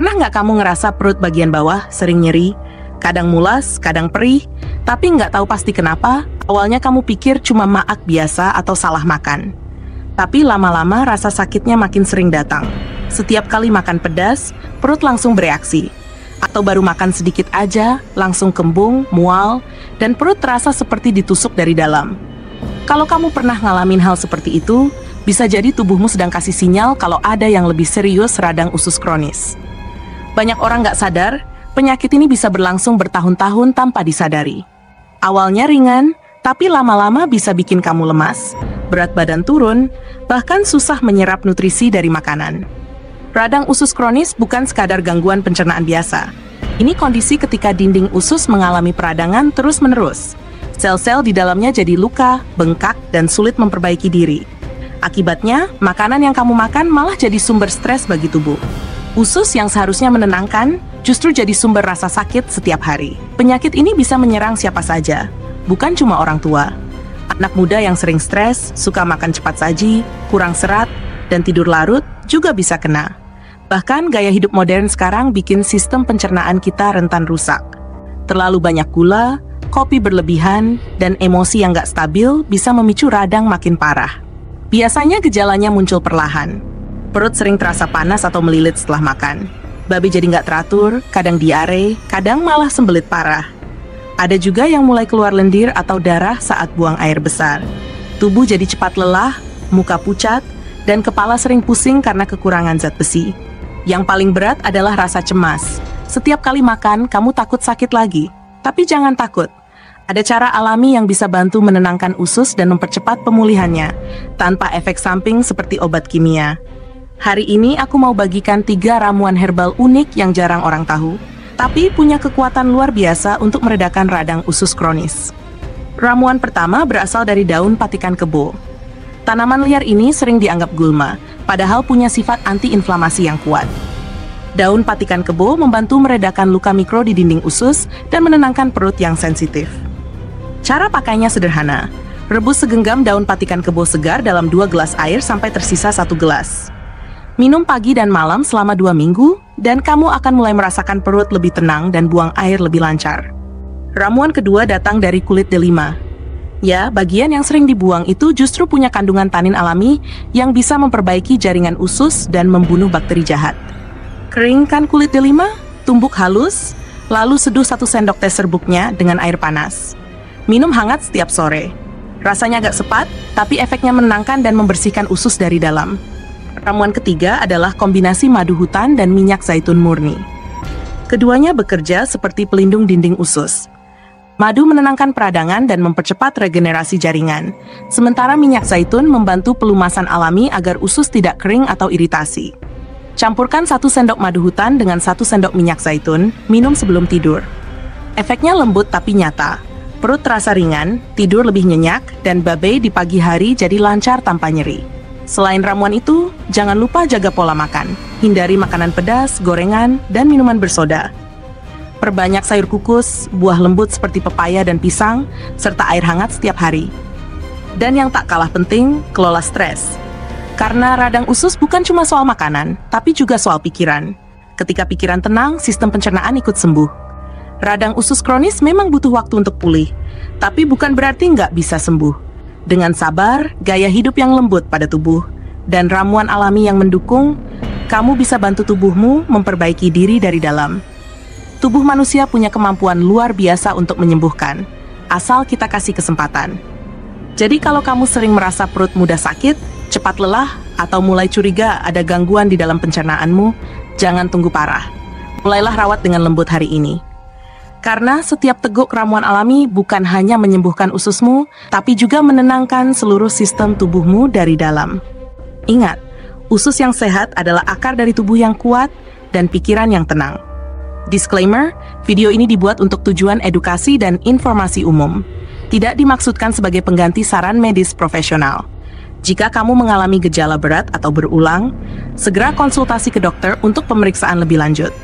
Pernah nggak kamu ngerasa perut bagian bawah sering nyeri? Kadang mulas, kadang perih, tapi nggak tahu pasti kenapa, awalnya kamu pikir cuma maag biasa atau salah makan. Tapi lama-lama rasa sakitnya makin sering datang. Setiap kali makan pedas, perut langsung bereaksi. Atau baru makan sedikit aja, langsung kembung, mual, dan perut terasa seperti ditusuk dari dalam. Kalau kamu pernah ngalamin hal seperti itu, bisa jadi tubuhmu sedang kasih sinyal kalau ada yang lebih serius radang usus kronis. Banyak orang nggak sadar, penyakit ini bisa berlangsung bertahun-tahun tanpa disadari. Awalnya ringan, tapi lama-lama bisa bikin kamu lemas, berat badan turun, bahkan susah menyerap nutrisi dari makanan. Radang usus kronis bukan sekadar gangguan pencernaan biasa. Ini kondisi ketika dinding usus mengalami peradangan terus-menerus. Sel-sel di dalamnya jadi luka, bengkak, dan sulit memperbaiki diri. Akibatnya, makanan yang kamu makan malah jadi sumber stres bagi tubuh. Usus yang seharusnya menenangkan, justru jadi sumber rasa sakit setiap hari. Penyakit ini bisa menyerang siapa saja, bukan cuma orang tua. Anak muda yang sering stres, suka makan cepat saji, kurang serat, dan tidur larut juga bisa kena. Bahkan gaya hidup modern sekarang bikin sistem pencernaan kita rentan rusak. Terlalu banyak gula, kopi berlebihan, dan emosi yang nggak stabil bisa memicu radang makin parah. Biasanya gejalanya muncul perlahan. Perut sering terasa panas atau melilit setelah makan. Babi jadi nggak teratur, kadang diare, kadang malah sembelit parah. Ada juga yang mulai keluar lendir atau darah saat buang air besar. Tubuh jadi cepat lelah, muka pucat, dan kepala sering pusing karena kekurangan zat besi. Yang paling berat adalah rasa cemas. Setiap kali makan, kamu takut sakit lagi. Tapi jangan takut. Ada cara alami yang bisa bantu menenangkan usus dan mempercepat pemulihannya, tanpa efek samping seperti obat kimia. Hari ini aku mau bagikan 3 ramuan herbal unik yang jarang orang tahu, tapi punya kekuatan luar biasa untuk meredakan radang usus kronis. Ramuan pertama berasal dari daun patikan kebo. Tanaman liar ini sering dianggap gulma, padahal punya sifat anti-inflamasi yang kuat. Daun patikan kebo membantu meredakan luka mikro di dinding usus dan menenangkan perut yang sensitif. Cara pakainya sederhana. Rebus segenggam daun patikan kebo segar dalam 2 gelas air sampai tersisa 1 gelas. Minum pagi dan malam selama 2 minggu, dan kamu akan mulai merasakan perut lebih tenang dan buang air lebih lancar. Ramuan kedua datang dari kulit delima. Ya, bagian yang sering dibuang itu justru punya kandungan tanin alami yang bisa memperbaiki jaringan usus dan membunuh bakteri jahat. Keringkan kulit delima, tumbuk halus, lalu seduh 1 sendok teh serbuknya dengan air panas. Minum hangat setiap sore. Rasanya agak sepat, tapi efeknya menenangkan dan membersihkan usus dari dalam. Ramuan ketiga adalah kombinasi madu hutan dan minyak zaitun murni. Keduanya bekerja seperti pelindung dinding usus. Madu menenangkan peradangan dan mempercepat regenerasi jaringan, sementara minyak zaitun membantu pelumasan alami agar usus tidak kering atau iritasi. Campurkan 1 sendok madu hutan dengan 1 sendok minyak zaitun, minum sebelum tidur. Efeknya lembut tapi nyata. Perut terasa ringan, tidur lebih nyenyak, dan babe di pagi hari jadi lancar tanpa nyeri. Selain ramuan itu, jangan lupa jaga pola makan. Hindari makanan pedas, gorengan, dan minuman bersoda. Perbanyak sayur kukus, buah lembut seperti pepaya dan pisang, serta air hangat setiap hari. Dan yang tak kalah penting, kelola stres. Karena radang usus bukan cuma soal makanan, tapi juga soal pikiran. Ketika pikiran tenang, sistem pencernaan ikut sembuh. Radang usus kronis memang butuh waktu untuk pulih, tapi bukan berarti nggak bisa sembuh. Dengan sabar, gaya hidup yang lembut pada tubuh, dan ramuan alami yang mendukung, kamu bisa bantu tubuhmu memperbaiki diri dari dalam. Tubuh manusia punya kemampuan luar biasa untuk menyembuhkan, asal kita kasih kesempatan. Jadi kalau kamu sering merasa perut mudah sakit, cepat lelah, atau mulai curiga ada gangguan di dalam pencernaanmu, jangan tunggu parah. Mulailah rawat dengan lembut hari ini. Karena setiap teguk ramuan alami bukan hanya menyembuhkan ususmu, tapi juga menenangkan seluruh sistem tubuhmu dari dalam. Ingat, usus yang sehat adalah akar dari tubuh yang kuat dan pikiran yang tenang. Disclaimer, video ini dibuat untuk tujuan edukasi dan informasi umum. Tidak dimaksudkan sebagai pengganti saran medis profesional. Jika kamu mengalami gejala berat atau berulang, segera konsultasi ke dokter untuk pemeriksaan lebih lanjut.